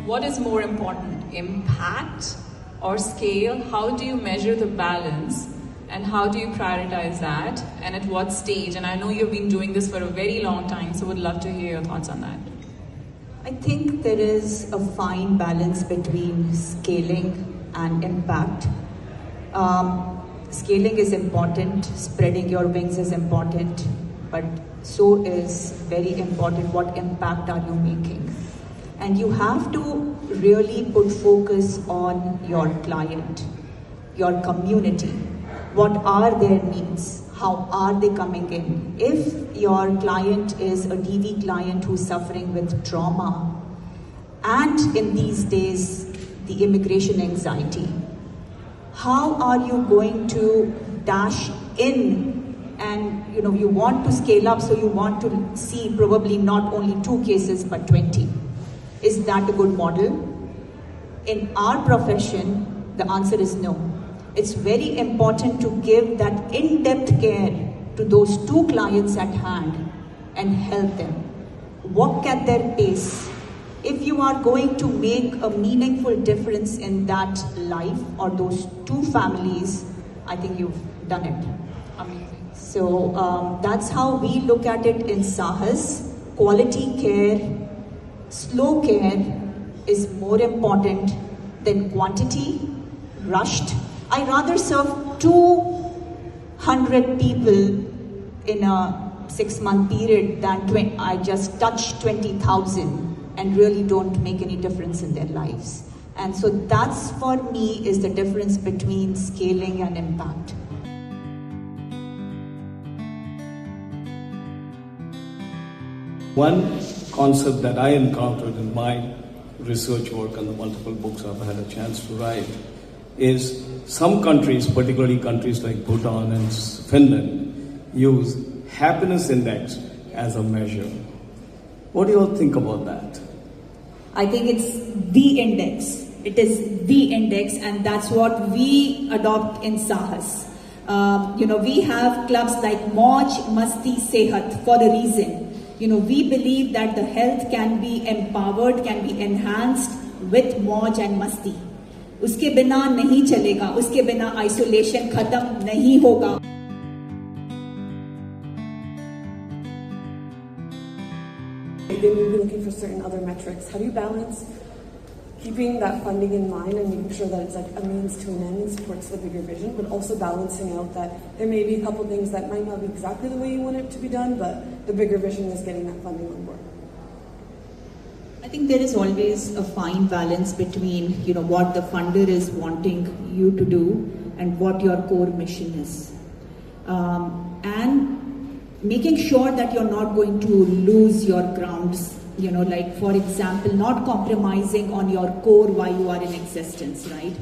what is more important, impact or scale? How do you measure the balance and how do you prioritize that, and at what stage? And I know you've been doing this for a very long time, so would love to hear your thoughts on that. I think there is a fine balance between scaling and impact. Scaling is important, spreading your wings is important, but so is very important what impact are you making. And you have to really put focus on your client, your community. What are their needs? How are they coming in? If your client is a DV client who's suffering with trauma, and in these days, the immigration anxiety, how are you going to dash in? And you want to scale up, so you want to see probably not only 2 cases, but 20. Is that a good model? In our profession, the answer is no. It's very important to give that in-depth care to those 2 clients at hand and help them. Walk at their pace. If you are going to make a meaningful difference in that life or those 2 families, I think you've done it. Amazing. So that's how we look at it in Saahas. Quality care, slow care is more important than quantity, rushed. I rather serve 200 people in a 6-month period than I just touch 20,000 and really don't make any difference in their lives. And so that's, for me, is the difference between scaling and impact. One concept that I encountered in my research work and the multiple books I've had a chance to write is some countries, particularly countries like Bhutan and Finland, use happiness index as a measure. What do you all think about that? I think it's the index. It is the index, and that's what we adopt in Saahas. We have clubs like Mauj, Masti, Sehat for a reason. We believe that the health can be empowered, can be enhanced with Mauj and Masti. उसके बिना नहीं चलेगा, उसके बिना isolation खत्म नहीं होगा. Then you'll be looking for certain other metrics. How do you balance keeping that funding in mind and making sure that it's like a means to an end and supports the bigger vision, but also balancing out that there may be a couple things that might not be exactly the way you want it to be done, but the bigger vision is getting that funding on board? I think there is always a fine balance between what the funder is wanting you to do and what your core mission is, and making sure that you're not going to lose your grounds. Like for example, not compromising on your core why you are in existence, right?